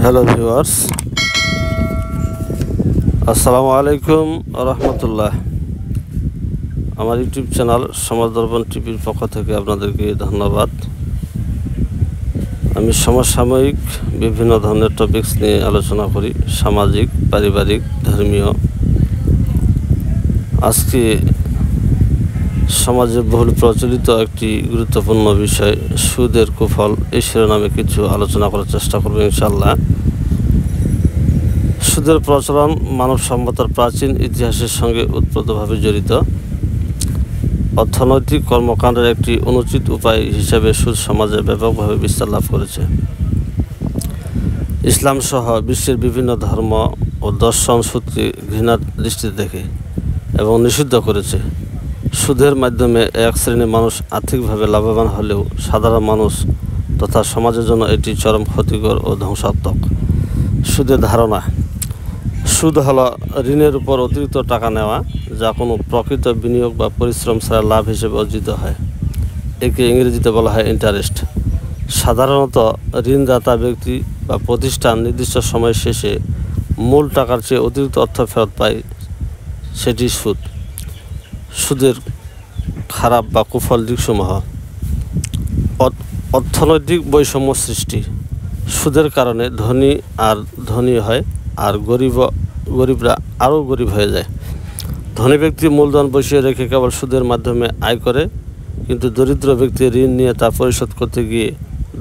Hello viewers, আসসালামু আলাইকুম রহমতুল্লাহ। আমার ইউটিউব চ্যানেল সমাজ দর্পণ টিভির পক্ষ থেকে আপনাদেরকে ধন্যবাদ। আমি সমসাময়িক বিভিন্ন ধরনের টপিকস নিয়ে আলোচনা করি, সামাজিক, পারিবারিক, ধর্মীয়। আজকে সমাজে বহুল প্রচলিত একটি গুরুত্বপূর্ণ বিষয় সুদের কুফল, এই শিরোনামে কিছু আলোচনা করার চেষ্টা করব ইনশাআল্লাহ। সুদের প্রচলন মানব সভ্যতার প্রাচীন ইতিহাসের সঙ্গে ওতপ্রোতভাবে জড়িত। অর্থনৈতিক কর্মকাণ্ডের একটি অনুচিত উপায় হিসেবে সুদ সমাজে ব্যাপকভাবে বিস্তার লাভ করেছে। ইসলাম সহ বিশ্বের বিভিন্ন ধর্ম ও দর্শন সুদকে ঘৃণার দৃষ্টিতে দেখে এবং নিষিদ্ধ করেছে। সুদের মাধ্যমে এক শ্রেণীর মানুষ আর্থিকভাবে লাভবান হলেও সাধারণ মানুষ তথা সমাজের জন্য এটি চরম ক্ষতিকর ও ধ্বংসাত্মক। সুদের ধারণা: সুদ হল ঋণের উপর অতিরিক্ত টাকা নেওয়া, যা কোনো প্রকৃত বিনিয়োগ বা পরিশ্রম ছাড়া লাভ হিসেবে অর্জিত হয়। একে ইংরেজিতে বলা হয় ইন্টারেস্ট। সাধারণত ঋণদাতা ব্যক্তি বা প্রতিষ্ঠান নির্দিষ্ট সময় শেষে মূল টাকার চেয়ে অতিরিক্ত অর্থ ফেরত পায়, সেটি সুদ। সুদের খারাপ বা কুফল দিকসমূহ: অর্থনৈতিক বৈষম্য সৃষ্টি। সুদের কারণে ধনী আর ধনী হয় আর গরিবরা আরও গরিব হয়ে যায়। ধনী ব্যক্তি মূলধন বসিয়ে রেখে কেবল সুদের মাধ্যমে আয় করে, কিন্তু দরিদ্র ব্যক্তি ঋণ নিয়ে তা পরিশোধ করতে গিয়ে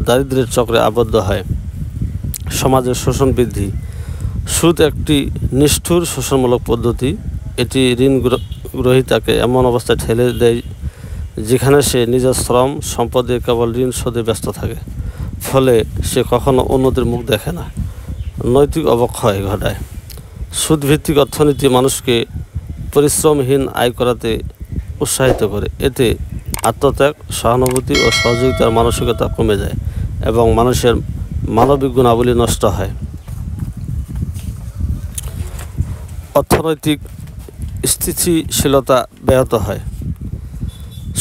দারিদ্র্যের চক্রে আবদ্ধ হয়। সমাজের শোষণ বৃদ্ধি। সুদ একটি নিষ্ঠুর শোষণমূলক পদ্ধতি। এটি ঋণ গ্রহীতাকে এমন অবস্থায় ঠেলে দেয় যেখানে সে নিজের শ্রম সম্পদে কেবল ঋণ শোধে ব্যস্ত থাকে, ফলে সে কখনো উন্নতির মুখ দেখে না, নৈতিক অবক্ষয় ঘটায়। সুদভিত্তিক অর্থনীতি মানুষকে পরিশ্রমহীন আয় করাতে উৎসাহিত করে। এতে আত্মত্যাগ, সহানুভূতি ও সহযোগিতার মানসিকতা কমে যায় এবং মানুষের মানবিক গুণাবলী নষ্ট হয়। অর্থনৈতিক স্থিতিশীলতা ব্যাহত হয়।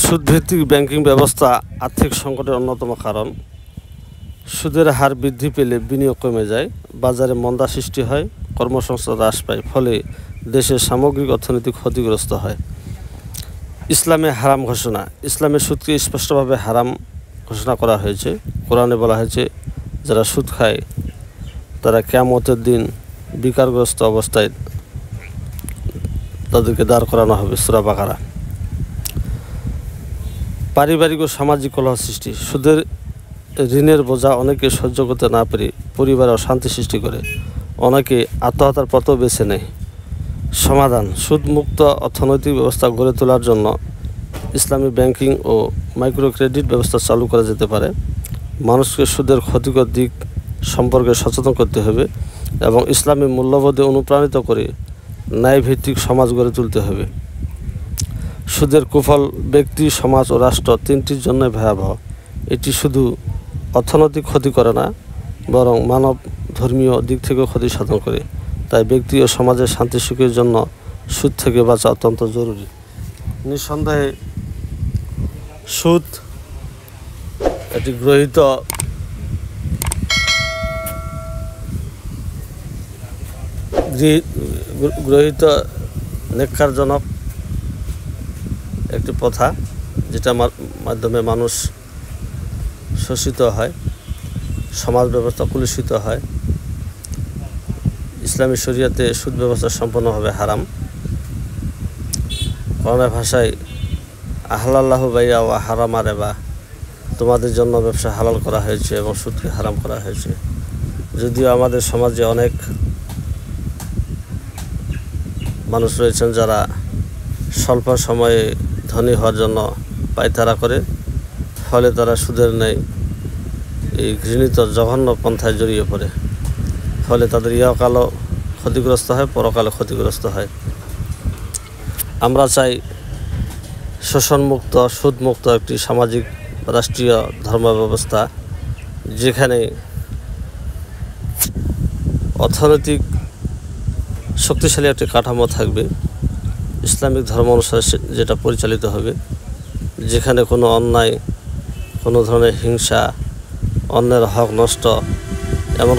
সুদভিত্তিক ব্যাংকিং ব্যবস্থা আর্থিক সংকটের অন্যতম কারণ। সুদের হার বৃদ্ধি পেলে বিনিয়োগ কমে যায়, বাজারে মন্দা সৃষ্টি হয়, কর্মসংস্থান হ্রাস পায়, ফলে দেশের সামগ্রিক অর্থনীতি ক্ষতিগ্রস্ত হয়। ইসলামে হারাম ঘোষণা। ইসলামে সুদকে স্পষ্টভাবে হারাম ঘোষণা করা হয়েছে। কোরআনে বলা হয়েছে, যারা সুদ খায় তারা কিয়ামতের দিন বিকারগ্রস্ত অবস্থায় তাদেরকে দাঁড় করানো হবে। সূরা বাকারা। পারিবারিক ও সামাজিক কলহ সৃষ্টি। সুদের ঋণের বোঝা অনেকে সহ্য করতে না পেরে পরিবারে অশান্তি সৃষ্টি করে, অনেকে আত্মহত্যার পথও বেছে নেয়। সমাধান: সুদমুক্ত অর্থনৈতিক ব্যবস্থা গড়ে তোলার জন্য ইসলামী ব্যাংকিং ও মাইক্রো ক্রেডিট ব্যবস্থা চালু করা যেতে পারে। মানুষকে সুদের ক্ষতিকর দিক সম্পর্কে সচেতন করতে হবে এবং ইসলামী মূল্যবোধে অনুপ্রাণিত করে ন্যায়ভিত্তিক সমাজ গড়ে তুলতে হবে। সুদের কুফল ব্যক্তি, সমাজ ও রাষ্ট্র তিনটির জন্যই ভয়াবহ। এটি শুধু অর্থনৈতিক ক্ষতি করে না, বরং মানব ধর্মীয় দিক থেকেও ক্ষতি সাধন করে। তাই ব্যক্তি ও সমাজের শান্তি সুখের জন্য সুদ থেকে বাঁচা অত্যন্ত জরুরি। নিঃসন্দেহে সুদ এটি গ্রহীত নেককারজনক একটি প্রথা, যেটা মাধ্যমে মানুষ শোষিত হয়, সমাজ ব্যবস্থা কলুষিত হয়। ইসলামী শরিয়াতে সুদ ব্যবস্থা সম্পূর্ণভাবে হারাম। কোরআনের ভাষায় আহলাল্লাহু বাইয়া ওয়া হারামা রিবা, তোমাদের জন্য ব্যবসা হালাল করা হয়েছে এবং সুদকে হারাম করা হয়েছে। যদিও আমাদের সমাজে অনেক মানুষ রয়েছেন যারা স্বল্প সময়ে ধনী হওয়ার জন্য পায়তারা করে, ফলে তারা সুদের ন্যায় এই ঘৃণিত জঘন্য পন্থায় জড়িয়ে পড়ে, ফলে তাদের ইহকালও ক্ষতিগ্রস্ত হয়, পরকালে ক্ষতিগ্রস্ত হয়। আমরা চাই শোষণমুক্ত, সুদমুক্ত একটি সামাজিক রাষ্ট্রীয় ধর্ম ব্যবস্থা, যেখানে অর্থনৈতিক শক্তিশালী একটি কাঠামো থাকবে, ইসলামিক ধর্ম অনুসারে যেটা পরিচালিত হবে, যেখানে কোনো অন্যায়, কোনো ধরনের হিংসা, অন্যের হক নষ্ট এমন